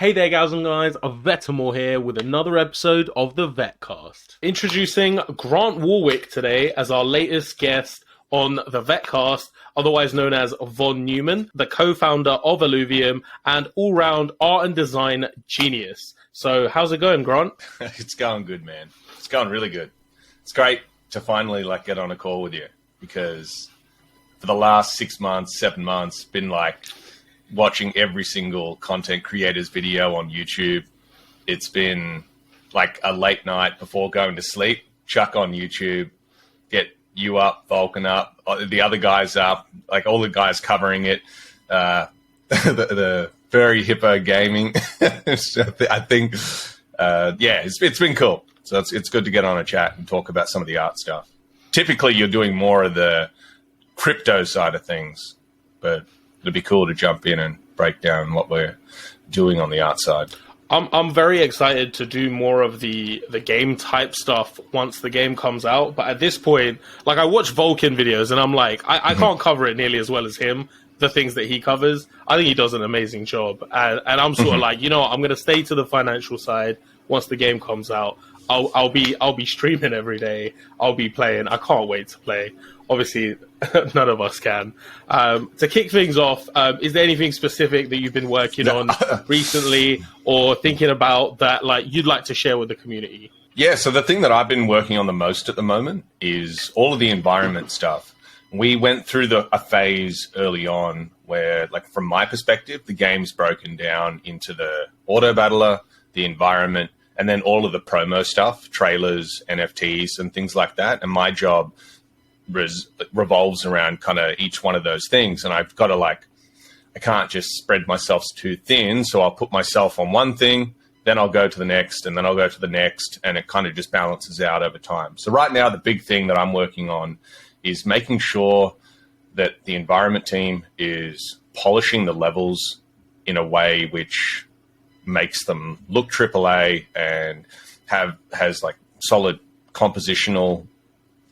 Hey there, gals and guys, Vetemor here with another episode of the Vetcast. Introducing Grant Warwick today as our latest guest on the Vetcast, otherwise known as Von Neumann, the co-founder of Illuvium and all-round art and design genius. So, how's it going, Grant? It's going good, man. It's going really good. It's great to finally get on a call with you because for the last 6 months, 7 months, been watching every single content creator's video on YouTube. It's been like a late night before going to sleep, chuck on YouTube, get you up, Vulcan up, the other guys up, all the guys covering it, the very hippo gaming. So I think, it's been cool. So it's good to get on a chat and talk about some of the art stuff. Typically, you're doing more of the crypto side of things, but it'd be cool to jump in and break down what we're doing on the art side. I'm very excited to do more of the game type stuff once the game comes out. But at this point, I watch Vulcan videos and I'm like, I can't cover it nearly as well as him. The things that he covers, I think he does an amazing job. And I'm sort of like, I'm going to stay to the financial side once the game comes out. I'll be streaming every day. I'll be playing. I can't wait to play. Obviously, none of us can. To kick things off, is there anything specific that you've been working on recently or thinking about that you'd like to share with the community? Yeah, so the thing that I've been working on the most at the moment is all of the environment stuff. We went through a phase early on where, from my perspective, the game's broken down into the auto battler, the environment, and then all of the promo stuff, trailers, NFTs, and things like that. And my job revolves around kind of each one of those things. And I've got to I can't just spread myself too thin. So I'll put myself on one thing, then I'll go to the next, and then I'll go to the next. And it kind of just balances out over time. So right now, the big thing that I'm working on is making sure that the environment team is polishing the levels in a way which makes them look AAA and has solid compositional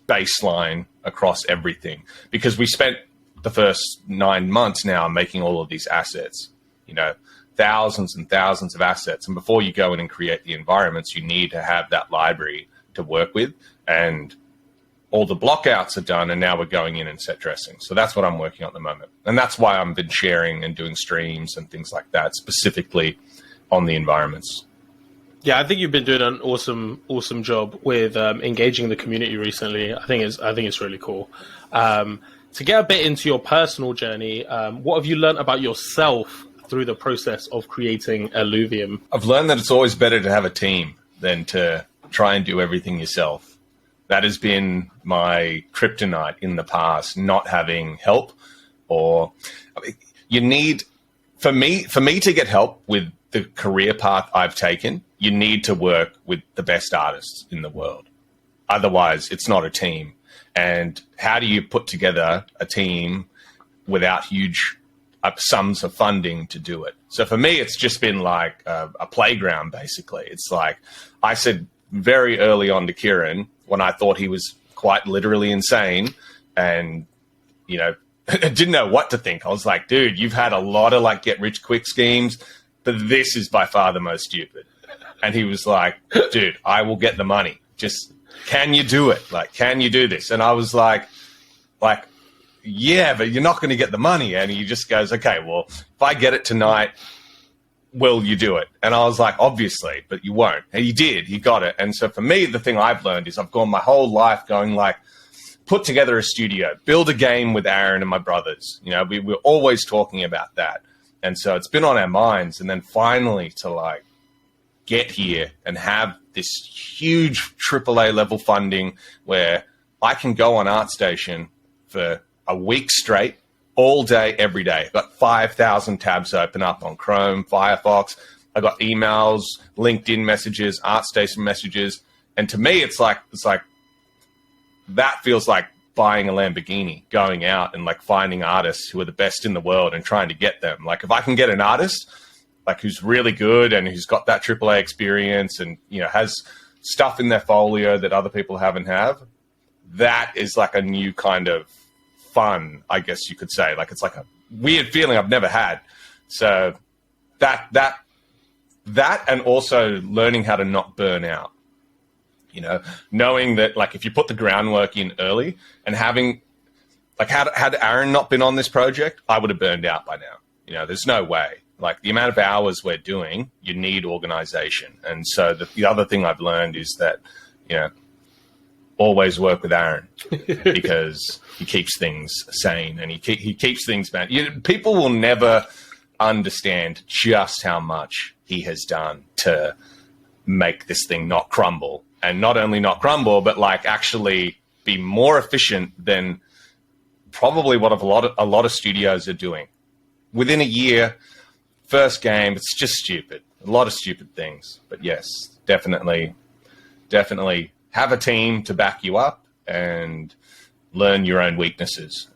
baseline across everything. Because we spent the first 9 months now making all of these assets, thousands and thousands of assets. And before you go in and create the environments, you need to have that library to work with. And all the blockouts are done, and now we're going in and set dressing. So that's what I'm working on at the moment. And that's why I've been sharing and doing streams and things like that, specifically on the environments. Yeah, I think you've been doing an awesome job with engaging the community recently. I think it's really cool. To get a bit into your personal journey, what have you learned about yourself through the process of creating Illuvium? I've learned that it's always better to have a team than to try and do everything yourself. That has been my kryptonite in the past, not having help. You need, for me to get help with the career path I've taken, you need to work with the best artists in the world. Otherwise, it's not a team. And how do you put together a team without huge sums of funding to do it? So for me, it's just been a playground, basically. It's I said very early on to Kieran, when I thought he was quite literally insane and, didn't know what to think. I was like, dude, you've had a lot of get rich quick schemes, but this is by far the most stupid. And he was like, dude, I will get the money. Just, can you do it? Can you do this? And I was like, yeah, but you're not going to get the money. And he just goes, okay, well, if I get it tonight, will you do it? And I was like, obviously, but you won't. And he did. He got it. And so for me, the thing I've learned is I've gone my whole life going put together a studio, build a game with Aaron and my brothers. We were always talking about that. And so it's been on our minds. And then finally to get here and have this huge AAA level funding where I can go on ArtStation for a week straight, all day, every day. I've got 5,000 tabs open up on Chrome, Firefox. I got emails, LinkedIn messages, ArtStation messages. And to me, it's that feels like buying a Lamborghini, going out and finding artists who are the best in the world and trying to get them. If I can get an artist who's really good and who's got that AAA experience and, has stuff in their folio that other people haven't have, that is a new kind of fun, I guess you could say. It's a weird feeling I've never had. So that that, and also learning how to not burn out. You know, knowing that, like, if you put the groundwork in early and having, like, had Aaron not been on this project, I would have burned out by now. You know, there's no way. Like, the amount of hours we're doing, you need organization. And so the other thing I've learned is that, you know, always work with Aaron because he keeps things sane and he keeps things bad. People will never understand just how much he has done to make this thing not crumble. And not only not crumble, but like actually be more efficient than probably what a lot of studios are doing. Within a year, first game, it's just stupid. A lot of stupid things. But yes, definitely have a team to back you up and learn your own weaknesses.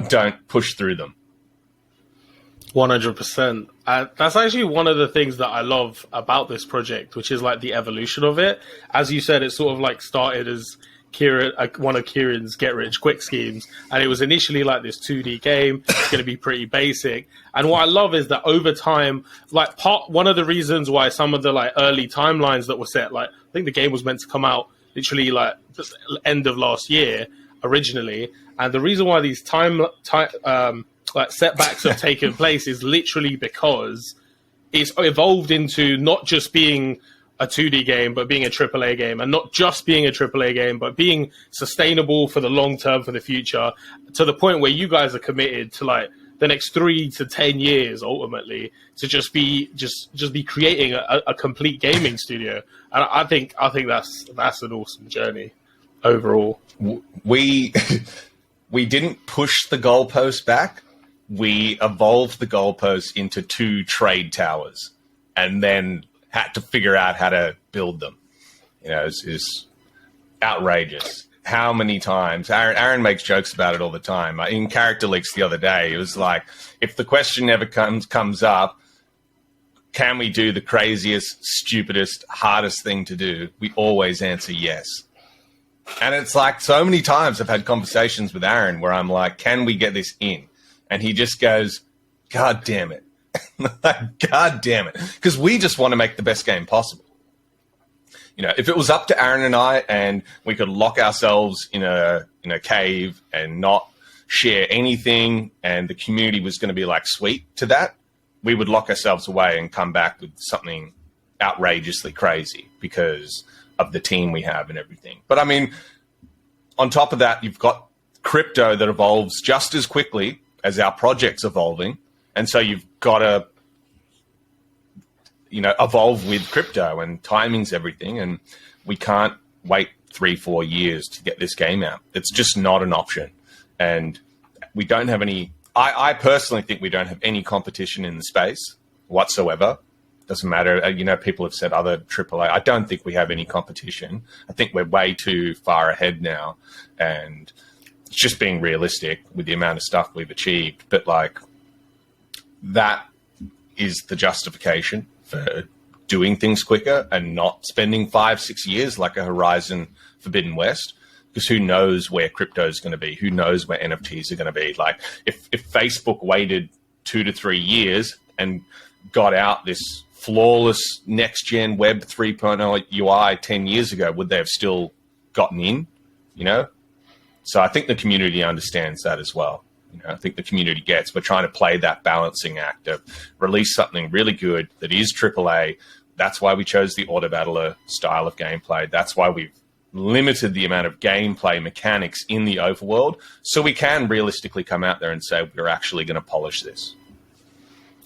Don't push through them. 100%. That's actually one of the things that I love about this project, which is like the evolution of it. As you said, it sort of like started as Kieran, one of Kieran's get-rich-quick schemes, and it was initially like this 2D game. It's going to be pretty basic. And what I love is that over time, like one of the reasons why some of the like early timelines that were set, like I think the game was meant to come out literally like end of last year originally, and the reason why these like setbacks have taken place is literally because it's evolved into not just being a 2D game, but being a AAA game, and not just being a AAA game, but being sustainable for the long term, for the future, to the point where you guys are committed to like the next 3 to 10 years, ultimately, to just be creating a complete gaming studio. And I think that's an awesome journey overall. We didn't push the goalpost back. We evolved the goalposts into 2 trade towers and then had to figure out how to build them. You know, it's outrageous. How many times? Aaron makes jokes about it all the time. In Character Leaks the other day, it was like, if the question ever comes up, can we do the craziest, stupidest, hardest thing to do? We always answer yes. And it's like so many times I've had conversations with Aaron where I'm like, can we get this in? And he just goes, God damn it. God damn it. Because we just want to make the best game possible. You know, if it was up to Aaron and I and we could lock ourselves in a cave and not share anything and the community was going to be like sweet to that, we would lock ourselves away and come back with something outrageously crazy because of the team we have and everything. But I mean, on top of that, you've got crypto that evolves just as quickly as our project's evolving. And so you've got to, you know, evolve with crypto, and timing's everything. And we can't wait 3-4 years to get this game out. It's just not an option. And we don't have any, I personally think we don't have any competition in the space whatsoever. Doesn't matter. You know, people have said other AAA. I don't think we have any competition. I think we're way too far ahead now. And it's just being realistic with the amount of stuff we've achieved. But like, that is the justification for doing things quicker and not spending 5-6 years like a Horizon Forbidden West, because who knows where crypto is going to be? Who knows where NFTs are going to be? Like, if Facebook waited 2 to 3 years and got out this flawless next-gen Web 3.0 UI 10 years ago, would they have still gotten in, you know? So I think the community understands that as well. You know, I think the community gets we're trying to play that balancing act of release something really good that is AAA. That's why we chose the Auto Battler style of gameplay. That's why we've limited the amount of gameplay mechanics in the overworld, so we can realistically come out there and say we're actually going to polish this.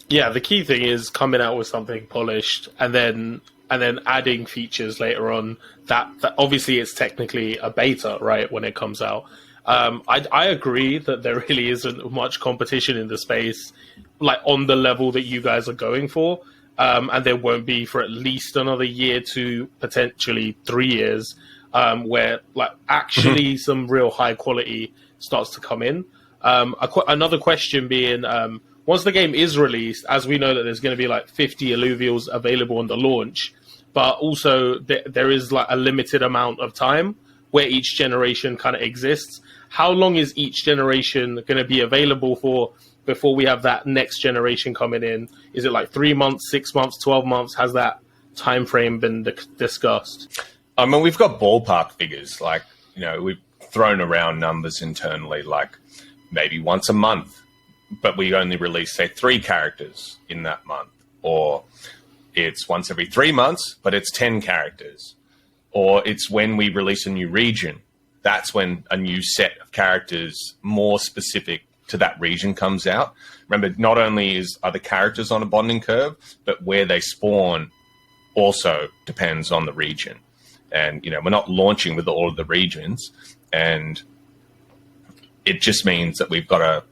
Yeah, the key thing is coming out with something polished and then adding features later on. That obviously it's technically a beta, right, when it comes out. I agree that there really isn't much competition in the space, like on the level that you guys are going for, and there won't be for at least another year to potentially 3 years, where like actually some real high quality starts to come in. Another question being, once the game is released, as we know that there's going to be like 50 Illuvials available on the launch, but also there is like a limited amount of time where each generation kind of exists. How long is each generation going to be available for before we have that next generation coming in? Is it like 3 months, 6 months, 12 months? Has that time frame been discussed? I mean, we've got ballpark figures. Like, we've thrown around numbers internally, like maybe once a month, but we only release, say, 3 characters in that month. Or it's once every 3 months, but it's 10 characters. Or it's when we release a new region. That's when a new set of characters more specific to that region comes out. Remember, not only are the characters on a bonding curve, but where they spawn also depends on the region. And, we're not launching with all of the regions. And it just means that we've got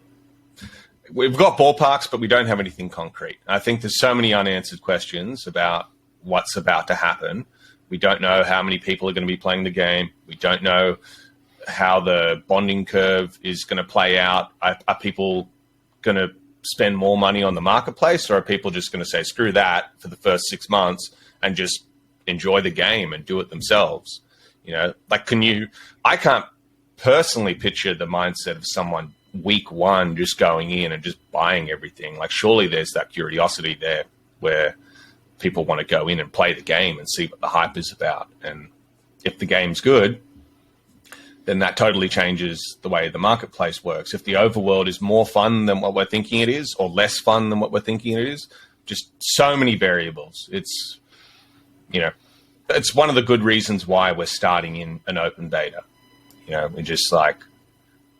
ballparks, but we don't have anything concrete. I think there's so many unanswered questions about what's about to happen. We don't know how many people are going to be playing the game. We don't know how the bonding curve is going to play out. Are people going to spend more money on the marketplace, or are people just going to say, screw that for the first 6 months and just enjoy the game and do it themselves? I can't personally picture the mindset of someone week one just going in and just buying everything. Like, surely there's that curiosity there where people want to go in and play the game and see what the hype is about. And if the game's good, then that totally changes the way the marketplace works. If the overworld is more fun than what we're thinking it is, or less fun than what we're thinking it is, just so many variables. It's one of the good reasons why we're starting in an open beta. We're just like,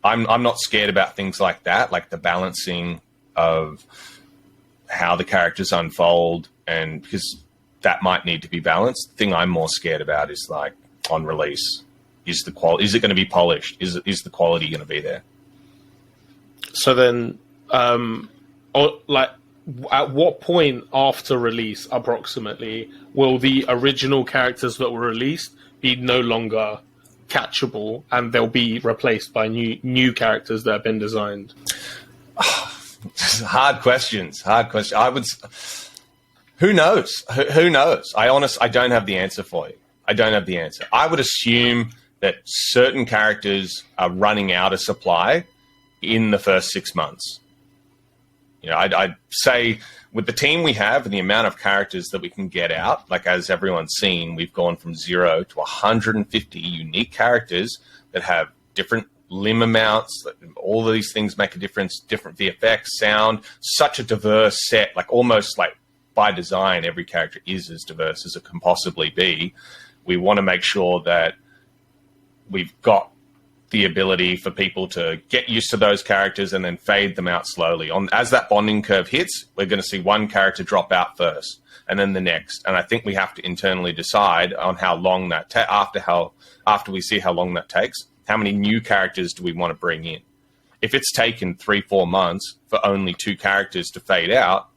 I'm not scared about things like that, like the balancing of how the characters unfold, and because that might need to be balanced. The thing I'm more scared about is, like, on release, is the quality. Is it going to be polished? Is the quality going to be there? So then, at what point after release, approximately, will the original characters that were released be no longer catchable, and they'll be replaced by new characters that have been designed? Hard questions. Who knows? Who knows? I don't have the answer for you. I don't have the answer. I would assume that certain characters are running out of supply in the first 6 months. I'd say with the team we have and the amount of characters that we can get out, like, as everyone's seen, we've gone from 0 to 150 unique characters that have different limb amounts. All of these things make a difference, different VFX, sound, such a diverse set, like almost like by design, every character is as diverse as it can possibly be. We want to make sure that we've got the ability for people to get used to those characters and then fade them out slowly. As that bonding curve hits, we're going to see one character drop out first and then the next. And I think we have to internally decide on how long that after we see how long that takes, how many new characters do we want to bring in? If it's taken 3-4 months for only 2 characters to fade out,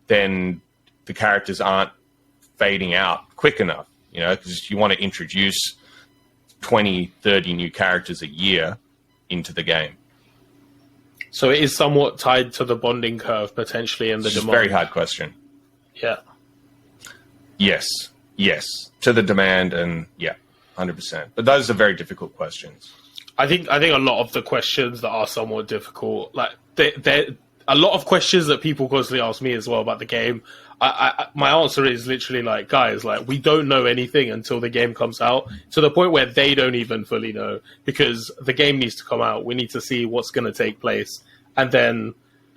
then the characters aren't fading out quick enough, because you want to introduce 20, 30 new characters a year into the game. So it is somewhat tied to the bonding curve, potentially, and the demand. Very hard question. Yeah. Yes. To the demand, and 100%. But those are very difficult questions. I think a lot of the questions that are somewhat difficult, like they're a lot of questions that people constantly ask me as well about the game. My answer is literally like, guys, like, we don't know anything until the game comes out, to the point where they don't even fully know, because the game needs to come out. We need to see what's going to take place, and then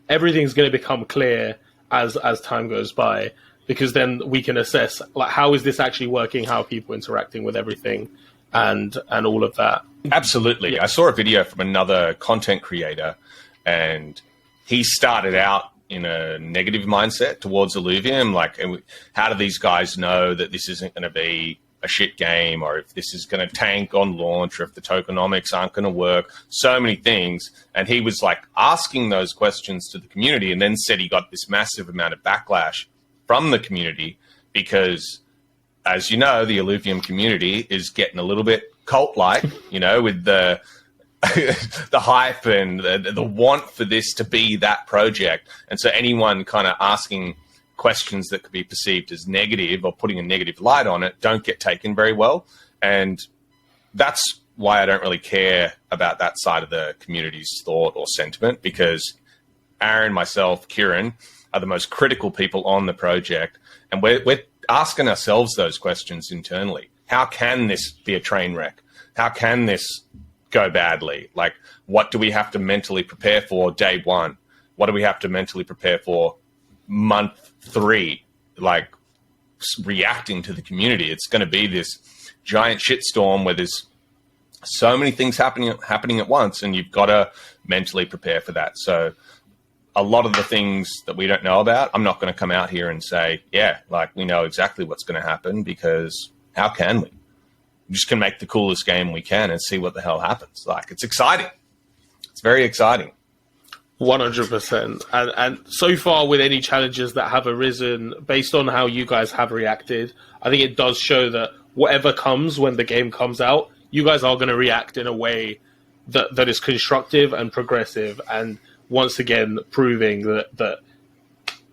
everything's going to become clear as time goes by, because then we can assess, like, how is this actually working, how are people interacting with everything, and all of that. Absolutely. Yeah. I saw a video from another content creator, and he started out in a negative mindset towards Illuvium. Like, how do these guys know that this isn't going to be a shit game, or if this is going to tank on launch, or if the tokenomics aren't going to work? So many things. And he was like asking those questions to the community, and then said he got this massive amount of backlash from the community because, as you know, the Illuvium community is getting a little bit cult-like, with the the hype and the want for this to be that project. And so anyone kind of asking questions that could be perceived as negative or putting a negative light on it don't get taken very well. And that's why I don't really care about that side of the community's thought or sentiment, because Aaron, myself, Kieran are the most critical people on the project, and we're asking ourselves those questions internally. How can this be a train wreck? How can this go badly? Like, what do we have to mentally prepare for day one? What do we have to mentally prepare for month 3? Like, reacting to the community. It's going to be this giant shitstorm where there's so many things happening at once, and you've got to mentally prepare for that. So a lot of the things that we don't know about, I'm not going to come out here and say, yeah, like we know exactly what's going to happen, because how can we? We just can make the coolest game we can and see what the hell happens. Like, it's exciting. It's very exciting. 100%. And so far, with any challenges that have arisen, based on how you guys have reacted, I think it does show that whatever comes when the game comes out, you guys are going to react in a way that is constructive and progressive, and once again proving that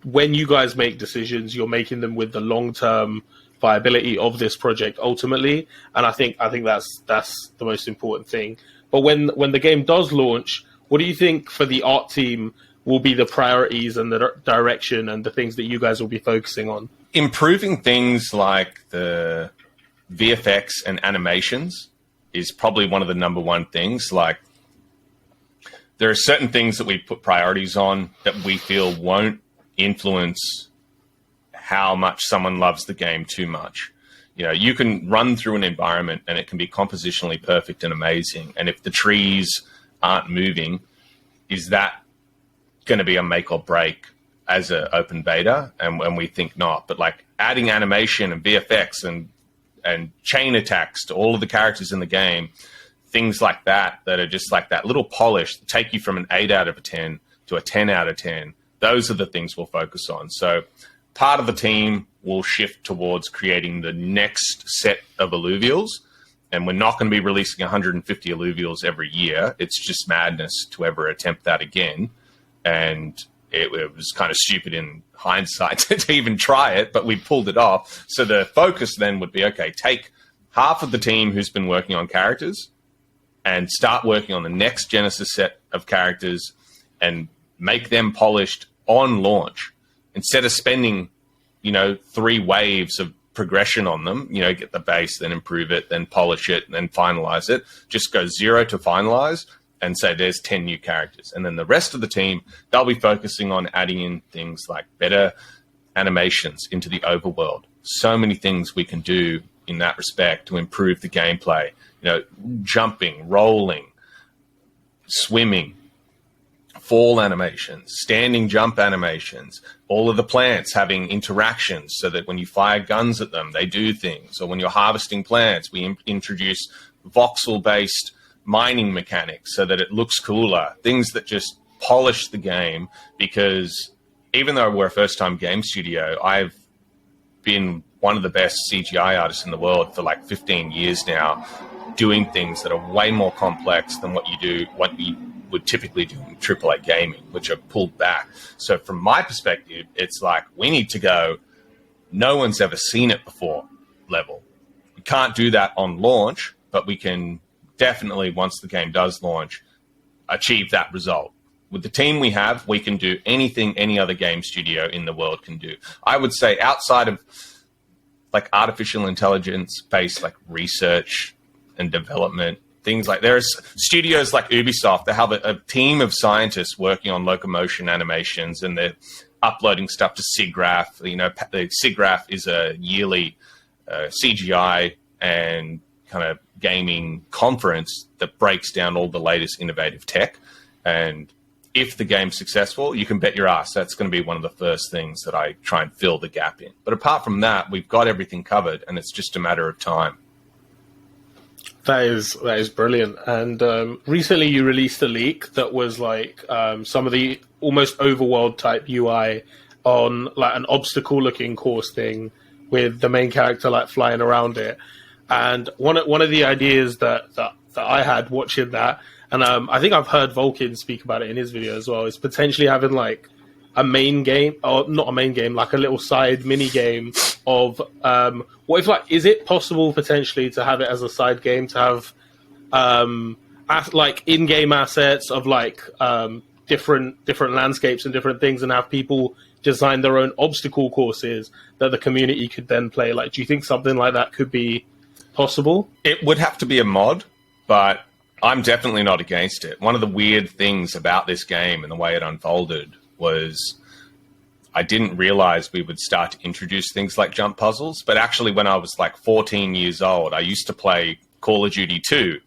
when you guys make decisions, you're making them with the long-term viability of this project ultimately. And I think that's the most important thing. But when the game does launch, what do you think for the art team will be the priorities and the direction and the things that you guys will be focusing on? Improving things like the VFX and animations is probably one of the number one things. Like, there are certain things that we put priorities on that we feel won't influence how much someone loves the game too much. You know, you can run through an environment and it can be compositionally perfect and amazing. And if the trees aren't moving, is that going to be a make or break as an open beta? And we think not. But like adding animation and VFX and chain attacks to all of the characters in the game, things like that are just like that little polish that take you from an 8 out of 10 to a 10 out of 10. Those are the things we'll focus on. So part of the team will shift towards creating the next set of Illuvials, and we're not going to be releasing 150 Illuvials every year. It's just madness to ever attempt that again. And it was kind of stupid in hindsight to even try it, but we pulled it off. So the focus then would be, okay, take half of the team who's been working on characters and start working on the next Genesis set of characters and make them polished on launch. Instead of spending, 3 waves of progression on them, get the base, then improve it, then polish it, and then finalize it. Just go 0 to finalize and say there's 10 new characters. And then the rest of the team, they'll be focusing on adding in things like better animations into the overworld. So many things we can do in that respect to improve the gameplay. Jumping, rolling, swimming, fall animations, standing jump animations, all of the plants having interactions so that when you fire guns at them, they do things. Or when you're harvesting plants, we introduce voxel-based mining mechanics so that it looks cooler. Things that just polish the game, because even though we're a first-time game studio, I've been one of the best CGI artists in the world for like 15 years now, doing things that are way more complex than what you would typically do in AAA gaming, which are pulled back. So from my perspective, it's like we need to go, no one's ever seen it before level. We can't do that on launch, but we can definitely, once the game does launch, achieve that result. With the team we have, we can do anything any other game studio in the world can do. I would say outside of like artificial intelligence-based like research and development, things like there's studios like Ubisoft, they have a team of scientists working on locomotion animations, and they're uploading stuff to SIGGRAPH. The SIGGRAPH is a yearly CGI and kind of gaming conference that breaks down all the latest innovative tech. And if the game's successful, you can bet your ass that's going to be one of the first things that I try and fill the gap in. But apart from that, we've got everything covered, and it's just a matter of time. That is brilliant. And recently you released a leak that was like some of the almost overworld type UI on like an obstacle looking course thing with the main character like flying around it. And one of the ideas that I had watching that, and I think I've heard Vulcan speak about it in his video as well, is potentially having like a main game, or not a main game, like a little side mini game of what if, like, is it possible potentially to have it as a side game to have like in-game assets of like different landscapes and different things, and have people design their own obstacle courses that the community could then play? Like, do you think something like that could be possible? It would have to be a mod, but I'm definitely not against it. One of the weird things about this game and the way it unfolded was I didn't realize we would start to introduce things like jump puzzles. But actually, when I was like 14 years old, I used to play Call of Duty 2.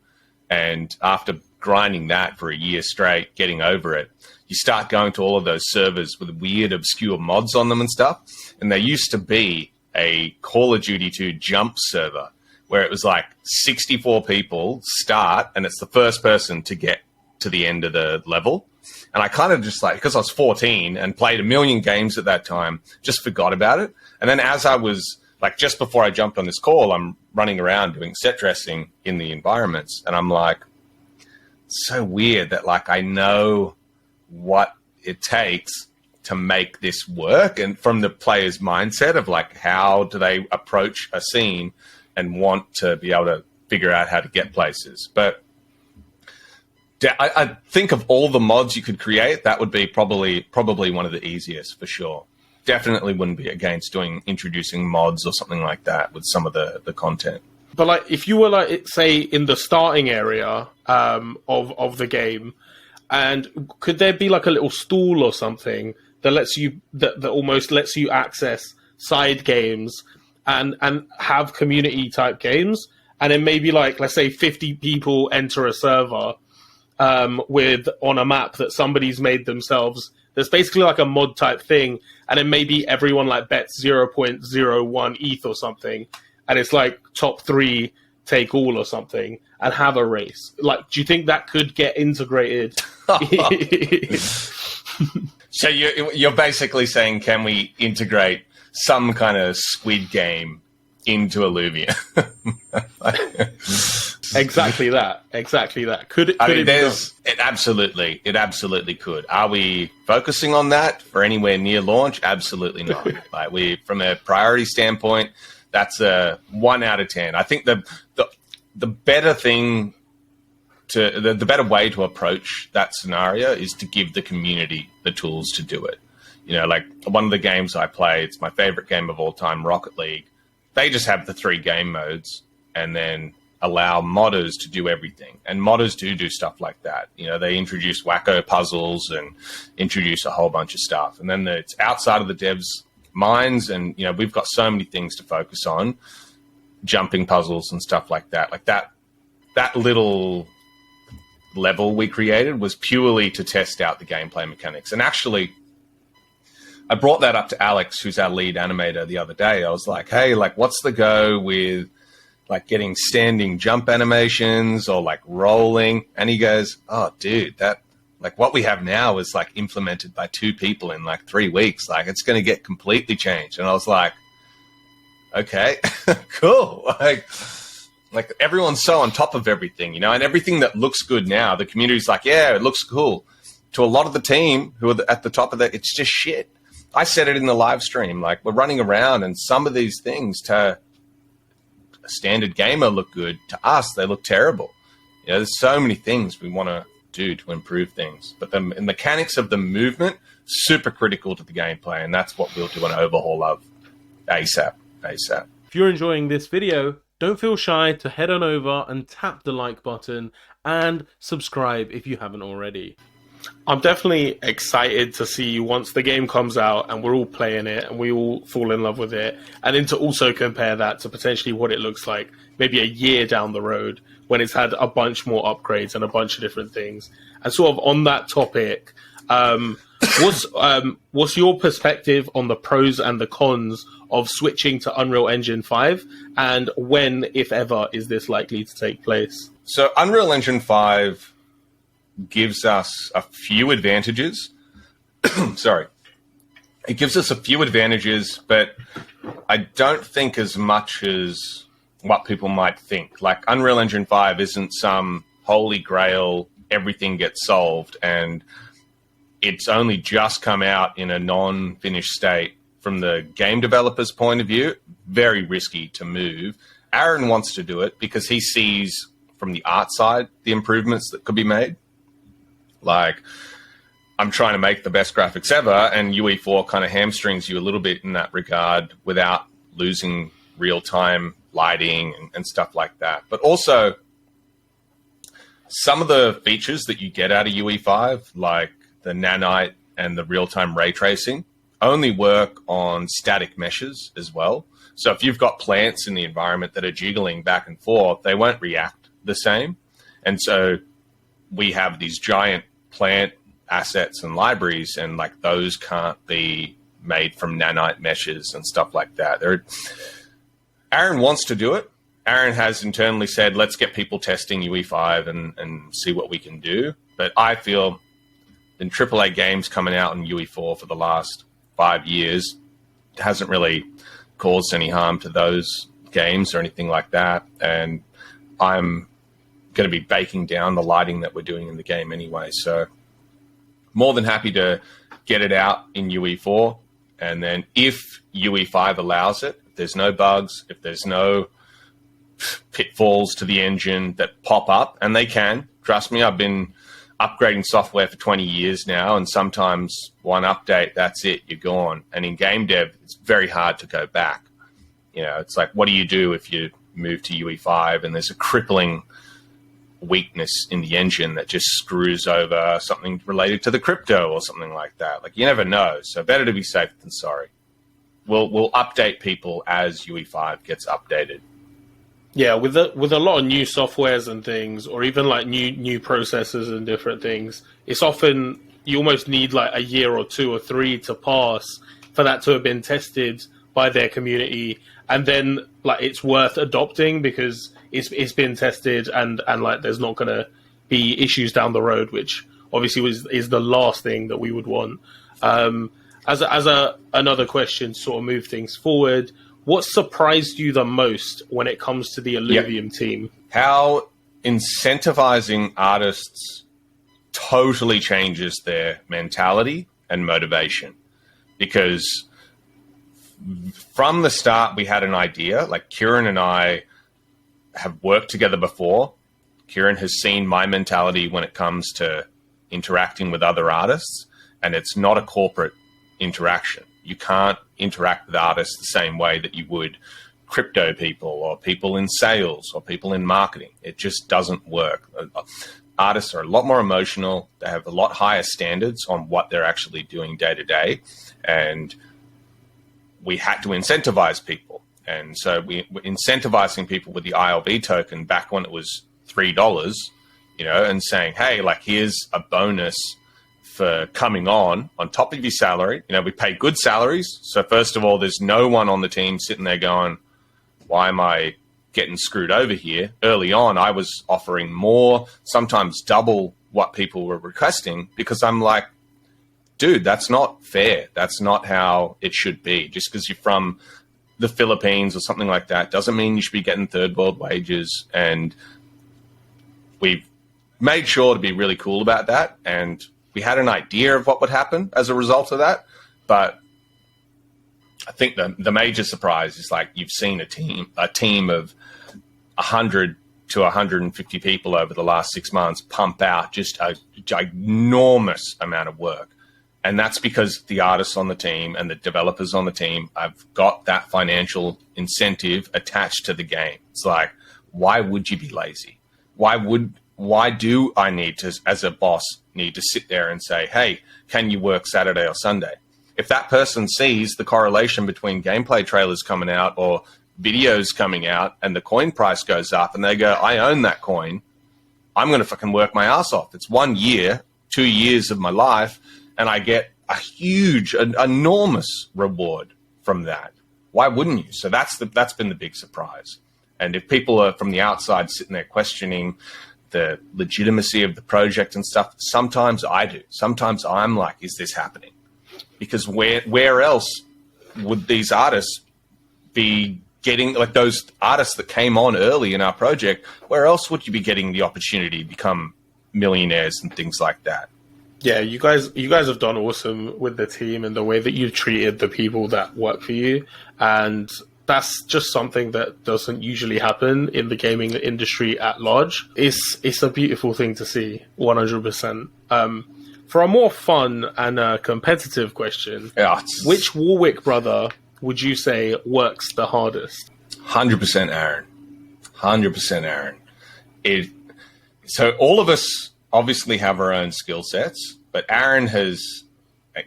And after grinding that for a year straight, getting over it, you start going to all of those servers with weird, obscure mods on them and stuff. And there used to be a Call of Duty 2 jump server where it was like 64 people start, and it's the first person to get to the end of the level. And I kind of just like, because I was 14 and played a million games at that time, just forgot about it. And then as I was like, just before I jumped on this call, I'm running around doing set dressing in the environments. And I'm like, it's so weird that like I know what it takes to make this work. And from the player's mindset of like, how do they approach a scene and want to be able to figure out how to get places. But I think of all the mods you could create, that would be probably one of the easiest for sure. Definitely wouldn't be against introducing mods or something like that with some of the content. But like, if you were like, say, in the starting area of the game, and could there be like a little stool or something that lets you that almost lets you access side games and have community type games, and then maybe like, let's say 50 people enter a server with on a map that somebody's made themselves. There's basically like a mod type thing, and then maybe everyone like bets 0.01 ETH or something, and it's like top 3 take all or something, and have a race. Like, do you think that could get integrated? So you're basically saying, can we integrate some kind of Squid Game into Illuvium? Exactly that. Could it? It absolutely could. Are we focusing on that for anywhere near launch? Absolutely not. Like, from a priority standpoint, that's a 1 out of 10. I think the better thing the better way to approach that scenario is to give the community the tools to do it. You know, like one of the games I play, it's my favorite game of all time, Rocket League. They just have the 3 game modes and then allow modders to do everything. And modders do stuff like that. You know, they introduce wacko puzzles and introduce a whole bunch of stuff. And then it's outside of the devs' minds. And, you know, we've got so many things to focus on, jumping puzzles and stuff like that. Like that little level we created was purely to test out the gameplay mechanics. And actually, I brought that up to Alex, who's our lead animator, the other day. I was like, hey, like, what's the go with like getting standing jump animations or like rolling? And he goes, oh, dude, that like what we have now is like implemented by 2 people in like 3 weeks. Like, it's going to get completely changed. And I was like, okay, cool. Like everyone's so on top of everything, you know, and everything that looks good now, the community's like, yeah, it looks cool. To a lot of the team who are at the top of that, it's just shit. I said it in the live stream, like, we're running around and some of these things to a standard gamer look good. To us, they look terrible. You know, there's so many things we want to do to improve things. But the mechanics of the movement, super critical to the gameplay, and that's what we'll do an overhaul of ASAP. If you're enjoying this video, don't feel shy to head on over and tap the like button and subscribe if you haven't already. I'm definitely excited to see once the game comes out and we're all playing it and we all fall in love with it, and then to also compare that to potentially what it looks like maybe a year down the road when it's had a bunch more upgrades and a bunch of different things. And sort of on that topic, what's your perspective on the pros and the cons of switching to Unreal Engine 5, and when, if ever, is this likely to take place? So Unreal Engine 5 gives us a few advantages. Sorry. It gives us a few advantages, but I don't think as much as what people might think. Like, Unreal Engine 5 isn't some holy grail, everything gets solved, and it's only just come out in a non-finished state. From the game developer's point of view, very risky to move. Aaron wants to do it because he sees from the art side the improvements that could be made. Like, I'm trying to make the best graphics ever, and UE4 kind of hamstrings you a little bit in that regard without losing real-time lighting and stuff like that. But also, some of the features that you get out of UE5, like the nanite and the real-time ray tracing, only work on static meshes as well. So if you've got plants in the environment that are jiggling back and forth, they won't react the same. And so we have these giant plant assets and libraries, and like those can't be made from nanite meshes and stuff like that. Aaron wants to do it. Aaron has internally said, let's get people testing UE5 and see what we can do. But I feel in AAA games coming out in UE4 for the last 5 years hasn't really caused any harm to those games or anything like that. And I'm going to be baking down the lighting that we're doing in the game anyway. So more than happy to get it out in UE4. And then if UE5 allows it, if there's no bugs, if there's no pitfalls to the engine that pop up, and they can, trust me, I've been upgrading software for 20 years now, and sometimes one update, that's it, you're gone. And in game dev, it's very hard to go back. You know, it's like, what do you do if you move to UE5 and there's a crippling weakness in the engine that just screws over something related to the crypto or something like that? Like, you never know. So better to be safe than sorry. We'll update people as UE5 gets updated. Yeah, with a lot of new softwares and things, or even like new processors and different things, it's often you almost need like a year or 2 or 3 to pass for that to have been tested by their community, and then like it's worth adopting because it's been tested and like there's not going to be issues down the road, which obviously is the last thing that we would want. As another question, to sort of move things forward. What surprised you the most when it comes to the Illuvium team? How incentivizing artists totally changes their mentality and motivation. Because from the start, we had an idea. Like, Kieran and I have worked together before. Kieran has seen my mentality when it comes to interacting with other artists, and it's not a corporate interaction. You can't interact with artists the same way that you would crypto people or people in sales or people in marketing. It just doesn't work. Artists are a lot more emotional. They have a lot higher standards on what they're actually doing day to day. And we had to incentivize people. And so we're incentivizing people with the ILB token back when it was $3, you know, and saying, hey, like, here's a bonus for coming on top of your salary. You know, we pay good salaries. So first of all, there's no one on the team sitting there going, why am I getting screwed over here? Early on, I was offering more, sometimes double what people were requesting, because I'm like, dude, that's not fair. That's not how it should be. Just because you're from the Philippines or something like that doesn't mean you should be getting third world wages. And we've made sure to be really cool about that. And we had an idea of what would happen as a result of that, but I think the major surprise is, like, you've seen a team of 100 to 150 people over the last 6 months pump out just a ginormous amount of work, and that's because the artists on the team and the developers on the team have got that financial incentive attached to the game. It's like, why would you be lazy? Why do I need to, as a boss, need to sit there and say, hey, can you work Saturday or Sunday? If that person sees the correlation between gameplay trailers coming out or videos coming out and the coin price goes up and they go, I own that coin, I'm going to fucking work my ass off. It's 1 year, 2 years of my life, and I get a huge, enormous reward from that. Why wouldn't you? So that's been the big surprise. And if people are from the outside sitting there questioning the legitimacy of the project and stuff, sometimes I do. Sometimes I'm like, is this happening? Because where else would these artists be getting, like those artists that came on early in our project, where else would you be getting the opportunity to become millionaires and things like that? Yeah, you guys have done awesome with the team and the way that you've treated the people that work for you. And that's just something that doesn't usually happen in the gaming industry at large. It's a beautiful thing to see, 100%. For a more fun and competitive question, which Warwick brother would you say works the hardest? 100% Aaron. 100% Aaron. So all of us obviously have our own skill sets, but Aaron has...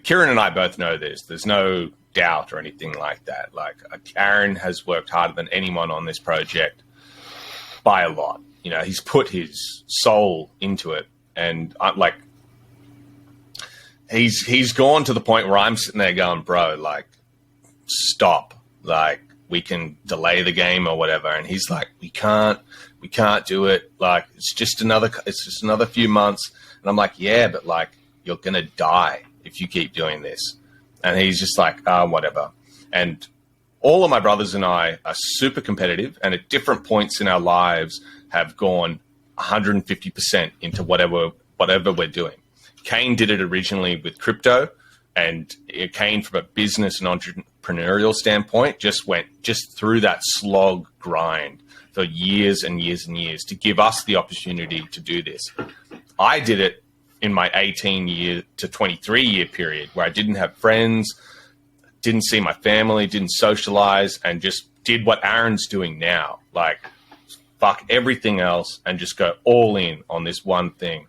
Kieran and I both know this. There's no doubt or anything like that. Like, Aaron has worked harder than anyone on this project by a lot. You know, he's put his soul into it, and he's gone to the point where I'm sitting there going, bro, like, stop. Like, we can delay the game or whatever. And he's like, we can't do it. Like, it's just another few months. And I'm like, yeah, but like, you're gonna die if you keep doing this. And he's just like, whatever. And all of my brothers and I are super competitive, and at different points in our lives have gone 150% into whatever we're doing. Kain did it originally with crypto, and Kain, from a business and entrepreneurial standpoint, just went through that slog grind for years and years and years to give us the opportunity to do this. I did it in my 18-year to 23-year period where I didn't have friends, didn't see my family, didn't socialize, and just did what Aaron's doing now. Like, fuck everything else and just go all in on this one thing.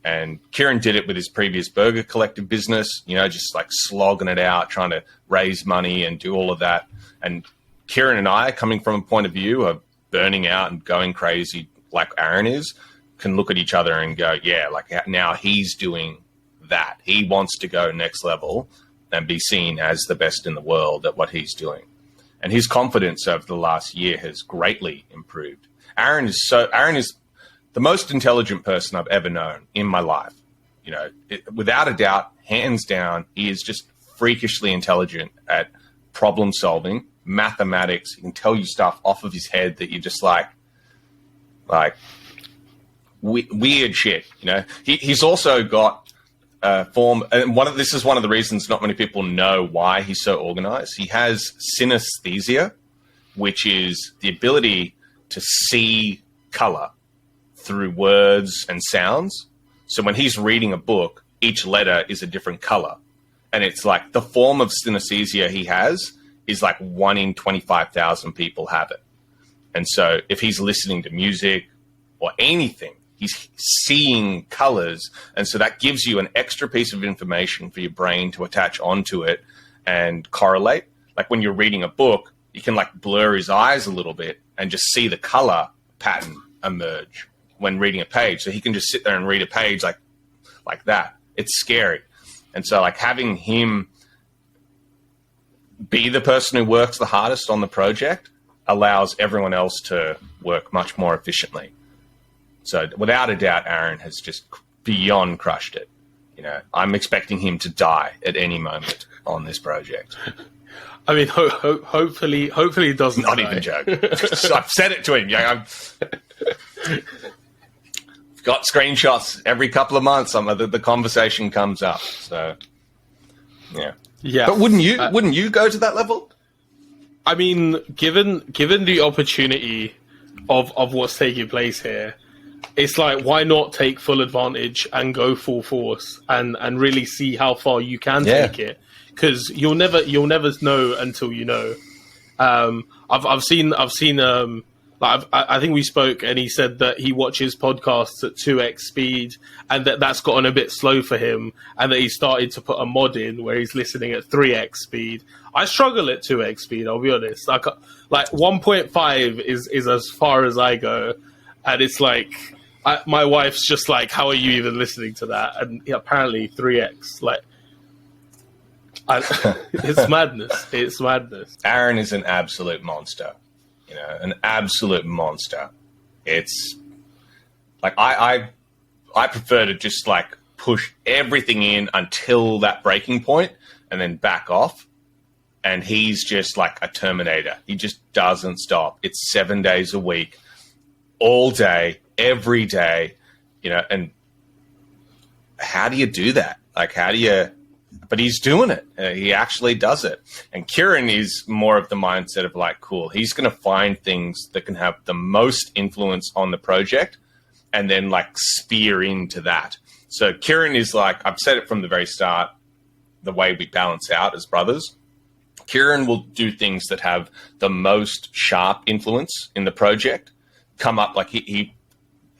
And Kieran did it with his previous burger collective business, you know, just like slogging it out, trying to raise money and do all of that. And Kieran and I, coming from a point of view of burning out and going crazy like Aaron is, can look at each other and go, yeah, like now he's doing that. He wants to go next level and be seen as the best in the world at what he's doing. And his confidence over the last year has greatly improved. Aaron is the most intelligent person I've ever known in my life. You know, without a doubt, hands down, he is just freakishly intelligent at problem solving, mathematics. He can tell you stuff off of his head that you're just like weird shit. You know, he's also got a form, and this is one of the reasons not many people know why he's so organized. He has synesthesia, which is the ability to see color through words and sounds. So when he's reading a book, each letter is a different color. And it's like the form of synesthesia he has is like 1 in 25,000 people have it. And so if he's listening to music or anything, he's seeing colors. And so that gives you an extra piece of information for your brain to attach onto it and correlate. Like when you're reading a book, you can like blur his eyes a little bit and just see the color pattern emerge when reading a page. So he can just sit there and read a page like that. It's scary. And so like having him be the person who works the hardest on the project allows everyone else to work much more efficiently. So without a doubt, Aaron has just beyond crushed it. You know, I'm expecting him to die at any moment on this project. I mean, hopefully it doesn't. Not die. even joke. I've said it to him. Yeah, I've got screenshots every couple of months. The conversation comes up. So, yeah. But wouldn't you go to that level? I mean, given the opportunity of what's taking place here, it's like, why not take full advantage and go full force and really see how far you can take it? Because you'll never know until you know. I've seen I think we spoke, and he said that he watches podcasts at 2x speed, and that's gotten a bit slow for him, and that he started to put a mod in where he's listening at 3x speed. I struggle at 2x speed, I'll be honest. Like 1.5 is as far as I go, and it's like my wife's just like, "How are you even listening to that?" And apparently 3x, like. It's madness. It's madness. Aaron is an absolute monster. You know, an absolute monster. It's like I prefer to just like push everything in until that breaking point and then back off. And he's just like a Terminator. He just doesn't stop. It's 7 days a week, all day, every day. You know, and how do you do that? Like, how do you? But he's doing it. He actually does it. And Kieran is more of the mindset of like, cool, he's going to find things that can have the most influence on the project and then like spear into that. So Kieran is like, I've said it from the very start, the way we balance out as brothers. Kieran will do things that have the most sharp influence in the project, come up like it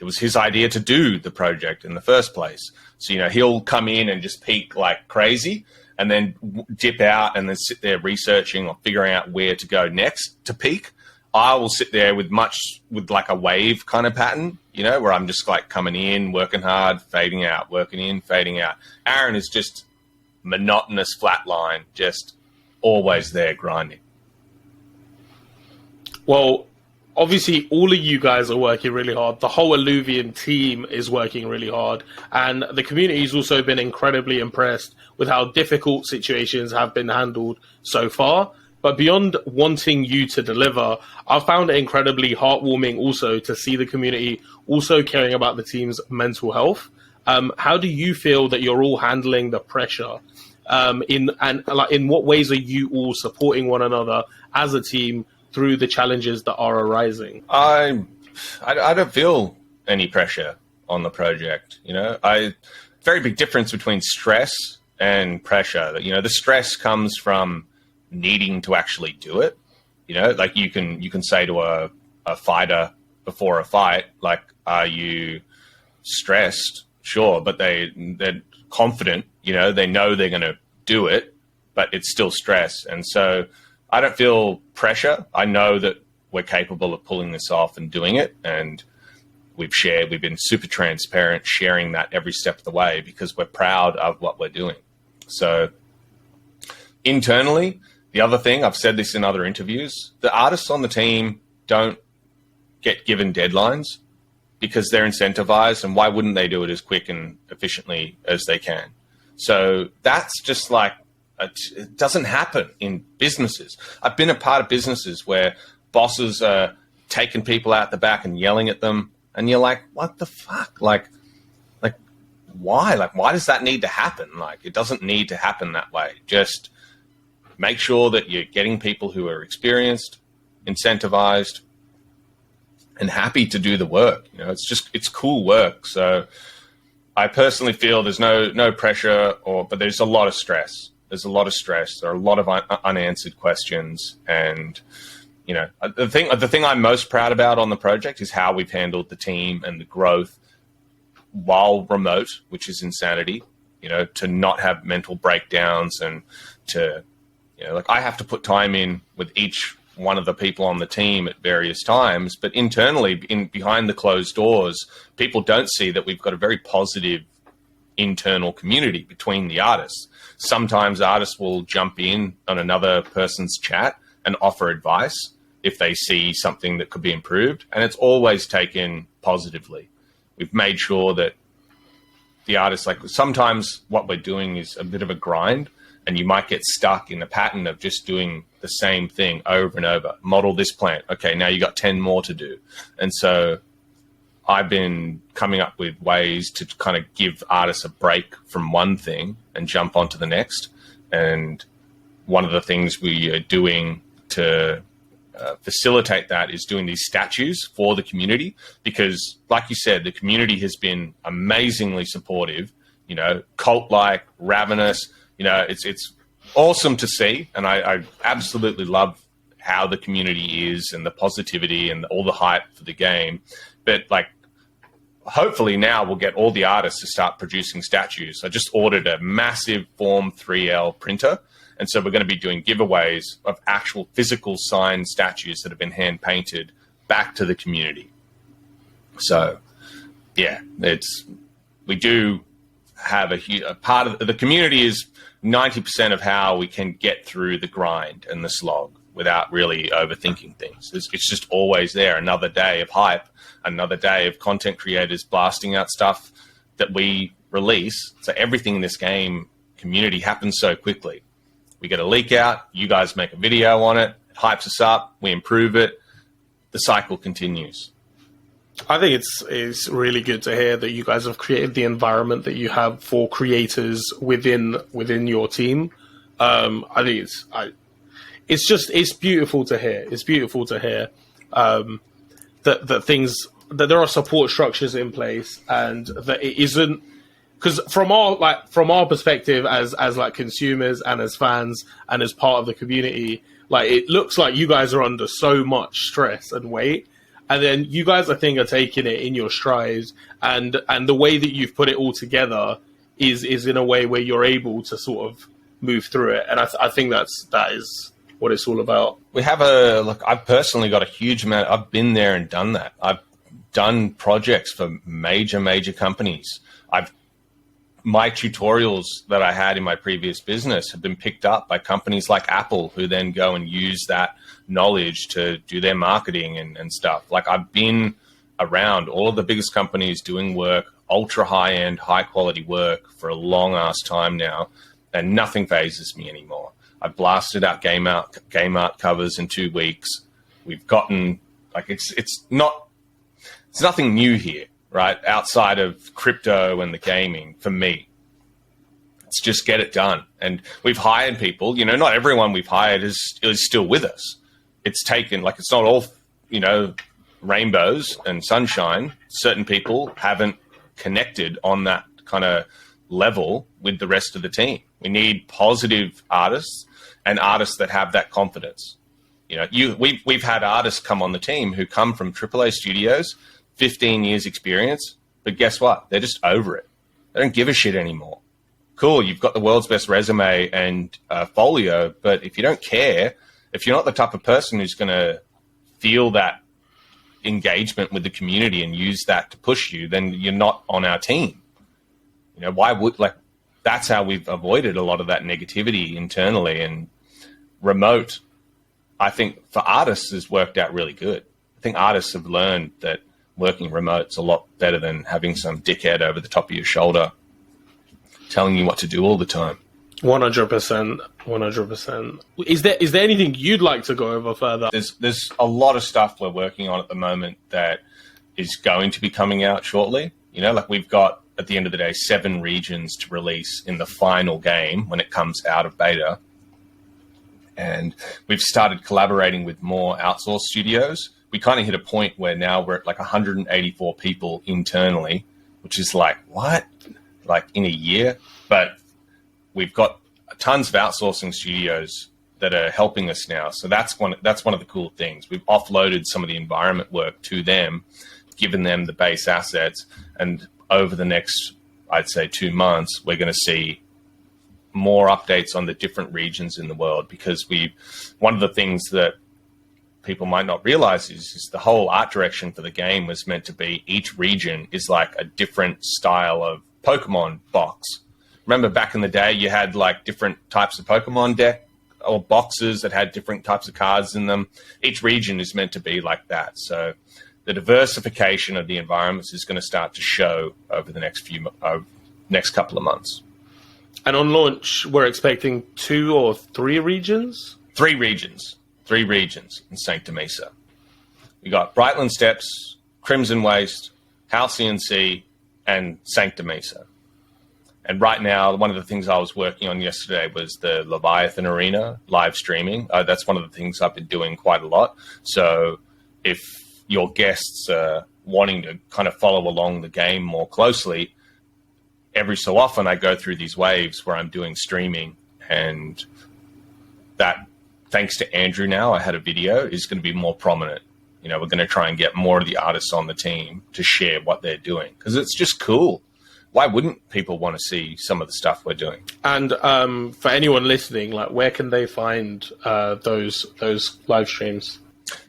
was his idea to do the project in the first place. So, he'll come in and just peak like crazy and then dip out and then sit there researching or figuring out where to go next to peak. I will sit there with like a wave kind of pattern, where I'm just like coming in, working hard, fading out, working in, fading out. Aaron is just monotonous flat line, just always there grinding. Well, obviously, all of you guys are working really hard. The whole Illuvium team is working really hard. And the community has also been incredibly impressed with how difficult situations have been handled so far. But beyond wanting you to deliver, I've found it incredibly heartwarming also to see the community also caring about the team's mental health. How do you feel that you're all handling the pressure? In what ways are you all supporting one another as a team through the challenges that are arising? I don't feel any pressure on the project. Very big difference between stress and pressure. The stress comes from needing to actually do it. Like you can say to a fighter before a fight, like, are you stressed? Sure, but they're confident. They know they're going to do it, but it's still stress. And so I don't feel pressure. I know that we're capable of pulling this off and doing it. And we've been super transparent, sharing that every step of the way because we're proud of what we're doing. So internally, the other thing, I've said this in other interviews, the artists on the team don't get given deadlines because they're incentivized, and why wouldn't they do it as quick and efficiently as they can? So that's just like, it doesn't happen in businesses. I've been a part of businesses where bosses are taking people out the back and yelling at them, and you're like, what the fuck? Like why? Like, why does that need to happen? Like, it doesn't need to happen that way. Just make sure that you're getting people who are experienced, incentivized, and happy to do the work. It's cool work. So I personally feel there's no pressure, but there's a lot of stress. There's a lot of stress. There are a lot of unanswered questions. And, the thing I'm most proud about on the project is how we've handled the team and the growth while remote, which is insanity, to not have mental breakdowns and to, I have to put time in with each one of the people on the team at various times, but internally, behind the closed doors, people don't see that we've got a very positive internal community between the artists. Sometimes artists will jump in on another person's chat and offer advice if they see something that could be improved, and it's always taken positively. We've made sure that the artists, like, sometimes what we're doing is a bit of a grind, and you might get stuck in a pattern of just doing the same thing over and over. Model this plant. Okay, now you got 10 more to do. And so I've been coming up with ways to kind of give artists a break from one thing and jump onto the next. And one of the things we are doing to facilitate that is doing these statues for the community, because, like you said, the community has been amazingly supportive, cult-like, ravenous. It's awesome to see, and I absolutely love how the community is and the positivity and all the hype for the game. But hopefully now we'll get all the artists to start producing statues. I just ordered a massive Form 3L printer, and so we're going to be doing giveaways of actual physical signed statues that have been hand painted back to the community. So, yeah, we do have a part of the community is 90% of how we can get through the grind and the slog without really overthinking things. It's just always there. Another day of hype, another day of content creators blasting out stuff that we release. So everything in this game community happens so quickly. We get a leak out, you guys make a video on it, it hypes us up, we improve it, the cycle continues. I think it's really good to hear that you guys have created the environment that you have for creators within your team. I think it's beautiful to hear. It's beautiful to hear that there are support structures in place, and that it isn't, because from our perspective as like consumers and as fans and as part of the community, like it looks like you guys are under so much stress and weight, and then you guys I think are taking it in your strides, and the way that you've put it all together is in a way where you're able to sort of move through it, and I think that is what it's all about. We have I've personally got a huge amount. I've been there and done that. I've done projects for major companies. My tutorials that I had in my previous business have been picked up by companies like Apple, who then go and use that knowledge to do their marketing and stuff. Like, I've been around all of the biggest companies doing work, ultra high-end, high-quality work for a long-ass time now, and nothing phases me anymore. I blasted out game art covers in 2 weeks. We've gotten, like, it's nothing new here, right? Outside of crypto and the gaming, for me, it's just get it done. And we've hired people, not everyone we've hired is still with us. It's taken, like, it's not all, rainbows and sunshine. Certain people haven't connected on that kind of level with the rest of the team. We need positive artists and artists that have that confidence. We've had artists come on the team who come from AAA studios, 15 years experience, but guess what? They're just over it. They don't give a shit anymore. Cool, you've got the world's best resume and folio, but if you don't care, if you're not the type of person who's going to feel that engagement with the community and use that to push you, then you're not on our team. That's how we've avoided a lot of that negativity internally. And remote, I think for artists has worked out really good. I think artists have learned that working remote's a lot better than having some dickhead over the top of your shoulder telling you what to do all the time. 100%. Is there anything you'd like to go over further? There's a lot of stuff we're working on at the moment that is going to be coming out shortly. We've got, at the end of the day, 7 regions to release in the final game when it comes out of beta. And we've started collaborating with more outsourced studios. We kind of hit a point where now we're at like 184 people internally, which is like, what? Like in a year? But we've got tons of outsourcing studios that are helping us now. So that's one of the cool things. We've offloaded some of the environment work to them, given them the base assets. And over the next, I'd say, 2 months, we're going to see more updates on the different regions in the world, because one of the things that people might not realize is the whole art direction for the game was meant to be each region is like a different style of Pokemon box. Remember back in the day, you had like different types of Pokemon deck or boxes that had different types of cards in them. Each region is meant to be like that. So the diversification of the environments is going to start to show over the next couple of months. And on launch, we're expecting 2 or 3 regions? 3 regions. 3 regions in Sancta Mesa. We got Brightland Steppes, Crimson Waste, Halcyon Sea, and Sancta Mesa. And right now, one of the things I was working on yesterday was the Leviathan Arena live streaming. That's one of the things I've been doing quite a lot. So if your guests are wanting to kind of follow along the game more closely, every so often I go through these waves where I'm doing streaming, and that, thanks to Andrew now, I had a video, is going to be more prominent. We're going to try and get more of the artists on the team to share what they're doing, because it's just cool. Why wouldn't people want to see some of the stuff we're doing? And for anyone listening, like, where can they find those live streams?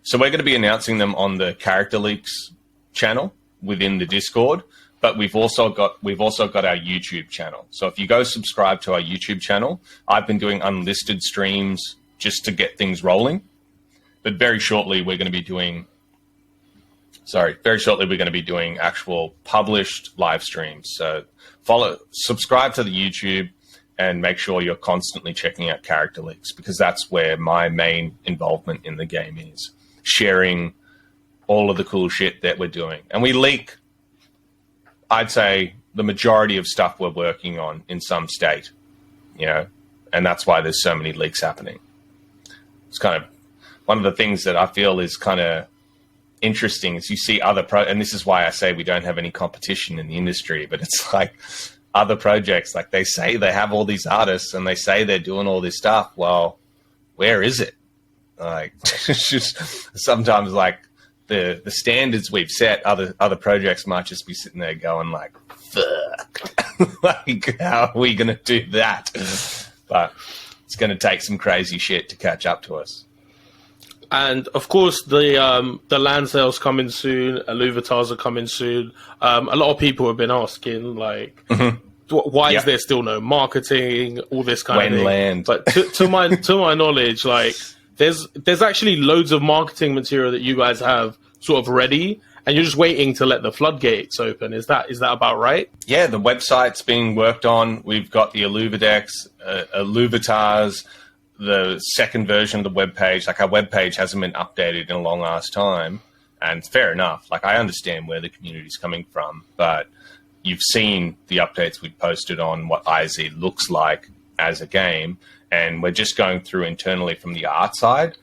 So we're going to be announcing them on the Character Leaks channel within the Discord, but we've also got our YouTube channel. So if you go subscribe to our YouTube channel, I've been doing unlisted streams just to get things rolling. But very shortly we're going to be doing actual published live streams. So subscribe to the YouTube and make sure you're constantly checking out Character Leaks, because that's where my main involvement in the game is, sharing all of the cool shit that we're doing. And we leak, I'd say, the majority of stuff we're working on in some state, and that's why there's so many leaks happening. It's kind of one of the things that I feel is kind of interesting is you see other and this is why I say we don't have any competition in the industry, but it's like other projects. Like, they say they have all these artists and they say they're doing all this stuff. Well, where is it? Like, it's just sometimes like the standards we've set, other projects might just be sitting there going like, fuck, like, how are we going to do that? But it's going to take some crazy shit to catch up to us. And of course, the land sales coming soon. Illuvatars are coming soon. A lot of people have been asking, like, why is there still no marketing? All this kind of thing. Land. But to my knowledge, like, there's actually loads of marketing material that you guys have sort of ready, and you're just waiting to let the floodgates open. Is that about right? Yeah, the website's being worked on. We've got the Illuvidex, Illuvatars, the second version of the webpage. Like, our webpage hasn't been updated in a long ass time, and fair enough. Like, I understand where the community's coming from, but you've seen the updates we've posted on what IZ looks like as a game, and we're just going through internally from the art side,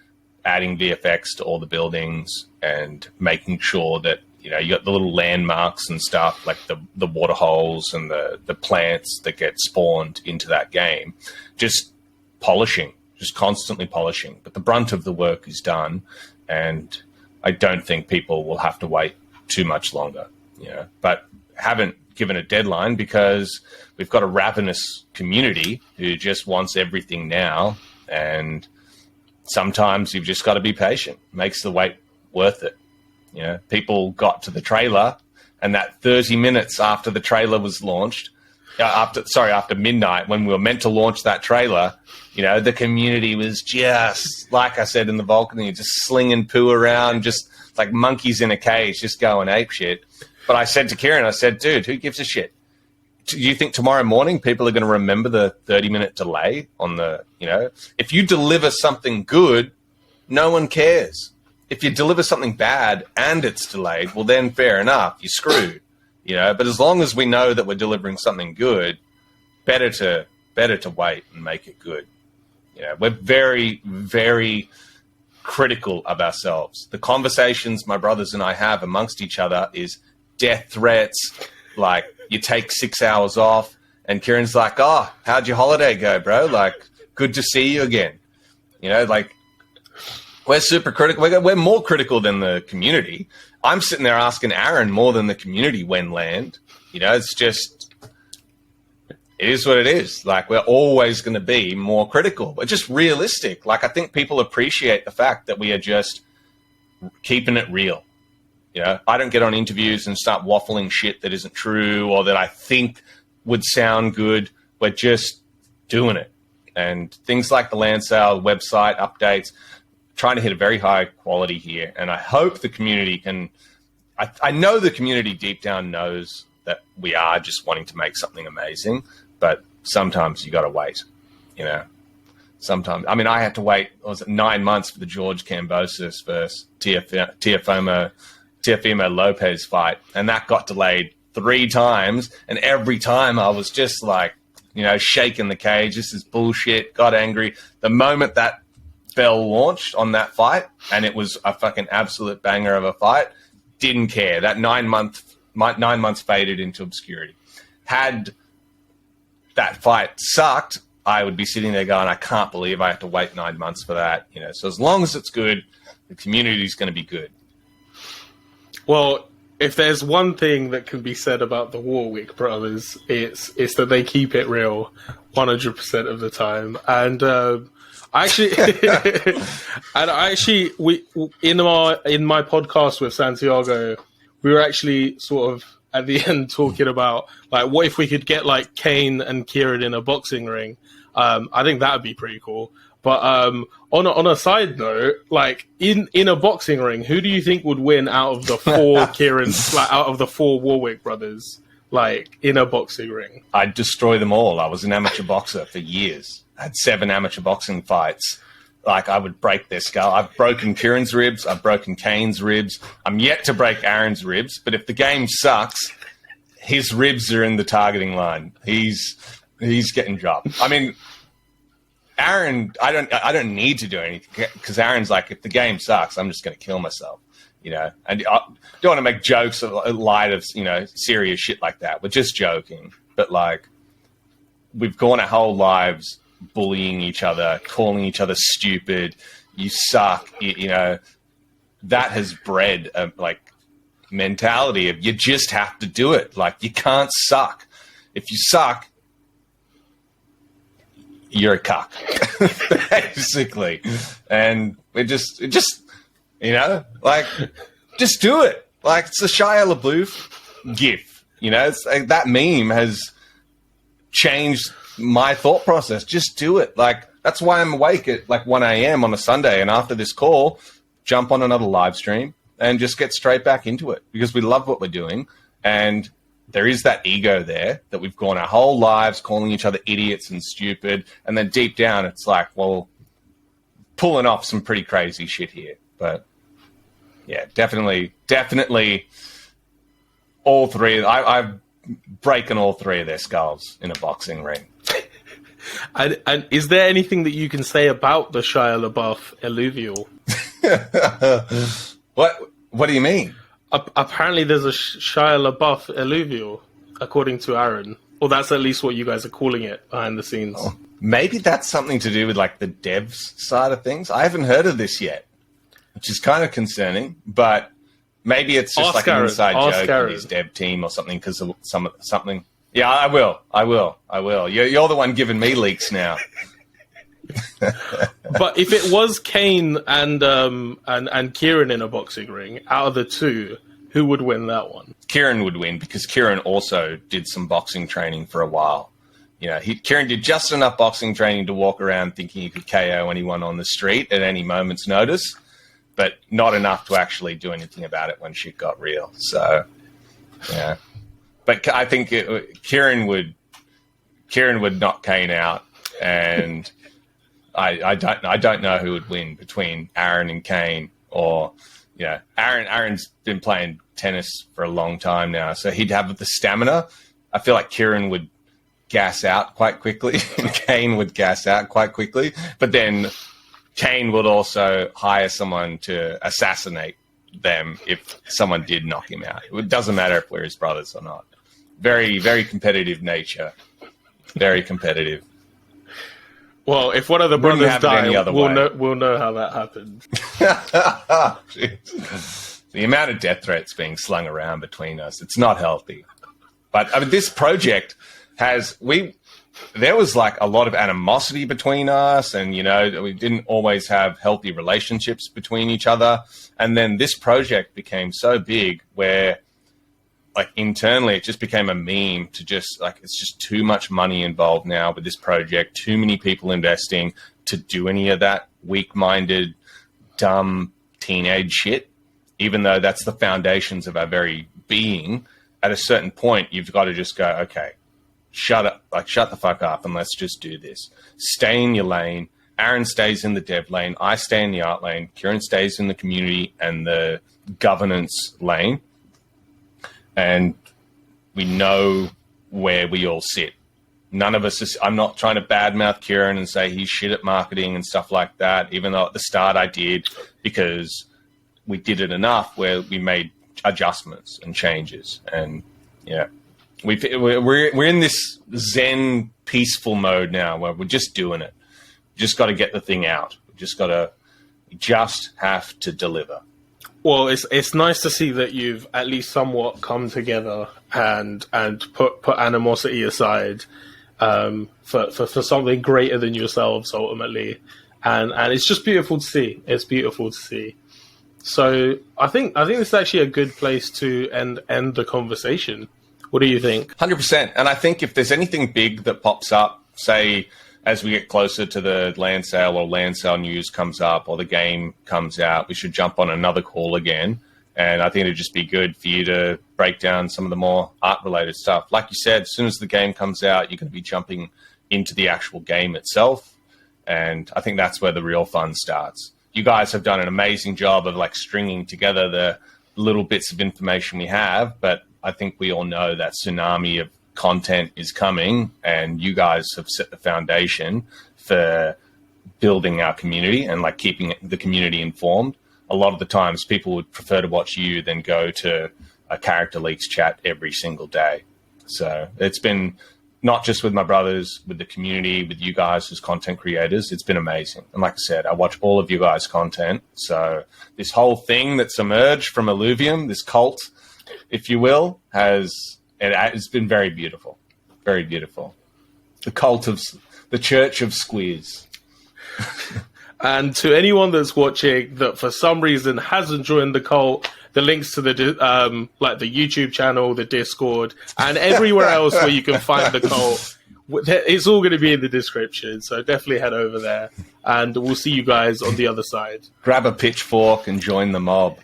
adding VFX to all the buildings and making sure that, you know, you got the little landmarks and stuff, like the water holes and the plants that get spawned into that game. Just polishing, just constantly polishing. But the brunt of the work is done, and I don't think people will have to wait too much longer, you know. But haven't given a deadline because we've got a ravenous community who just wants everything now, and sometimes you've just got to be patient. Makes the wait worth it. You know, people got to the trailer, and that 30 minutes after the trailer was launched, after midnight, when we were meant to launch that trailer, you know, the community was just, like I said in the Vulcan, just slinging poo around, just like monkeys in a cage, just going apeshit. But I said to Kieran, I said, dude, who gives a shit? Do you think tomorrow morning people are going to remember the 30-minute delay on the, you know? If you deliver something good, no one cares. If you deliver something bad and it's delayed, well, then fair enough, you're screwed, you know? But as long as we know that we're delivering something good, better to wait and make it good. You know, we're very, very critical of ourselves. The conversations my brothers and I have amongst each other is death threats, like, you take 6 hours off, and Kieran's like, oh, how'd your holiday go, bro? Like, good to see you again. You know, like, we're super critical. We're more critical than the community. I'm sitting there asking Aaron more than the community when land. You know, it's just, it is what it is. Like, we're always going to be more critical, but just realistic. Like, I think people appreciate the fact that we are just keeping it real. You know, I don't get on interviews and start waffling shit that isn't true or that I think would sound good. We're just doing it. And things like the land sale, website updates, trying to hit a very high quality here. And I hope the community can, I know the community deep down knows that we are just wanting to make something amazing, but sometimes you got to wait, you know. Sometimes, I mean, I had to wait, was it 9 months for the George Kambosos versus Teofimo Lopez fight, and that got delayed 3 times, and every time I was just like, you know, shaking the cage. This is bullshit. Got angry. The moment that bell launched on that fight, and it was a fucking absolute banger of a fight, didn't care. That 9 months faded into obscurity. Had that fight sucked, I would be sitting there going, I can't believe I have to wait 9 months for that. You know, so as long as it's good, the community is going to be good. Well, if there's one thing that can be said about the Warwick brothers, it's that they keep it real 100% of the time. And we in my podcast with Santiago, we were actually sort of at the end talking about, like, what if we could get like Kain and Kieran in a boxing ring? I think that would be pretty cool. But on a side note, like, in a boxing ring, who do you think would win out of the 4 Kierans, like, out of the 4 Warwick brothers, like, in a boxing ring? I'd destroy them all. I was an amateur boxer for years. I had 7 amateur boxing fights. Like, I would break their skull. I've broken Kieran's ribs. I've broken Kain's ribs. I'm yet to break Aaron's ribs. But if the game sucks, his ribs are in the targeting line. He's getting dropped. I mean, Aaron, I don't need to do anything, because Aaron's like, if the game sucks, I'm just going to kill myself, you know. And I don't want to make jokes of light of, you know, serious shit like that. We're just joking. but like we've gone our whole lives bullying each other, calling each other stupid, you suck, you know, that has bred a like mentality of you just have to do it. Like you can't suck. If you suck, you're a cuck, basically. And it just, you know, like, just do it. Like, it's a Shia Labeouf gif, you know? It's like, that meme has changed my thought process. Just do it. Like, that's why I'm awake at like 1 a.m. on a Sunday, and after this call, jump on another live stream and just get straight back into it, because we love what we're doing. And there is that ego there that we've gone our whole lives calling each other idiots and stupid. And then deep down, it's like, well, pulling off some pretty crazy shit here. But yeah, definitely all three. I've broken all three of their skulls in a boxing ring. And is there anything that you can say about the Shia LaBeouf Illuvial? What do you mean? Apparently there's a Shia LaBeouf Illuvial, according to Aaron. Or that's at least what you guys are calling it behind the scenes. Oh, maybe that's something to do with like the devs side of things. I haven't heard of this yet, which is kind of concerning, but maybe it's just like an inside joke with his dev team or something because of something. Yeah, I will. You're the one giving me leaks now. But if it was Kain and Kieran in a boxing ring, out of the two, who would win that one? Kieran would win, because Kieran also did some boxing training for a while. You know, Kieran did just enough boxing training to walk around thinking he could KO anyone on the street at any moment's notice, but not enough to actually do anything about it when shit got real. So, yeah. But I think Kieran would knock Kain out, and I don't know who would win between Aaron and Kain, or you know, Aaron's been playing tennis for a long time now, so he'd have the stamina. I feel like Kieran would gas out quite quickly, and Kain would gas out quite quickly. But then Kain would also hire someone to assassinate them if someone did knock him out. It doesn't matter if we're his brothers or not. Very, very competitive nature. Very competitive. Well, if one of the brothers die, we'll know how that happened. The amount of death threats being slung around between us, it's not healthy. But I mean, this project there was like a lot of animosity between us, and, you know, we didn't always have healthy relationships between each other. And then this project became so big where, like, internally it just became a meme to just, like, it's just too much money involved now with this project, too many people investing to do any of that weak-minded, dumb teenage shit, even though that's the foundations of our very being. At a certain point, you've got to just go, okay, shut the fuck up and let's just do this. Stay in your lane. Aaron stays in the dev lane. I stay in the art lane. Kieran stays in the community and the governance lane. And we know where we all sit. None of us I'm not trying to badmouth Kieran and say he's shit at marketing and stuff like that, even though at the start I did, because we did it enough where we made adjustments and changes. And yeah, we're in this Zen peaceful mode now where we're just doing it. We just got to get the thing out. We just have to deliver. Well, it's nice to see that you've at least somewhat come together and put animosity aside for something greater than yourselves ultimately, and it's just beautiful to see. It's beautiful to see. So I think this is actually a good place to end the conversation. What do you think? 100%. And I think if there's anything big that pops up, say, as we get closer to the land sale or land sale news comes up or the game comes out, we should jump on another call again. And I think it'd just be good for you to break down some of the more art-related stuff. Like you said, as soon as the game comes out, you're going to be jumping into the actual game itself. And I think that's where the real fun starts. You guys have done an amazing job of like stringing together the little bits of information we have, but I think we all know that tsunami of content is coming, and you guys have set the foundation for building our community and like keeping the community informed. A lot of the times people would prefer to watch you than go to a character leaks chat every single day. So it's been not just with my brothers, with the community, with you guys as content creators. It's been amazing. And like I said, I watch all of you guys' content. So this whole thing that's emerged from Illuvium, this cult, if you will, it's been very beautiful. Very beautiful. The Church of Squeeze. And to anyone that's watching that for some reason hasn't joined the cult, the links to the like the YouTube channel, the Discord, and everywhere else where you can find the cult, it's all going to be in the description. So definitely head over there, and we'll see you guys on the other side. Grab a pitchfork and join the mob.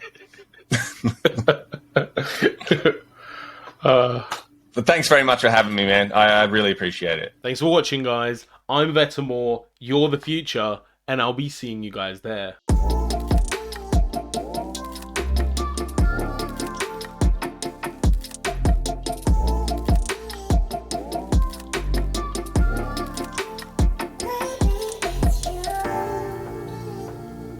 But thanks very much for having me, man. I really appreciate it. Thanks for watching, guys. I'm Vetemor, you're the future, and I'll be seeing you guys there.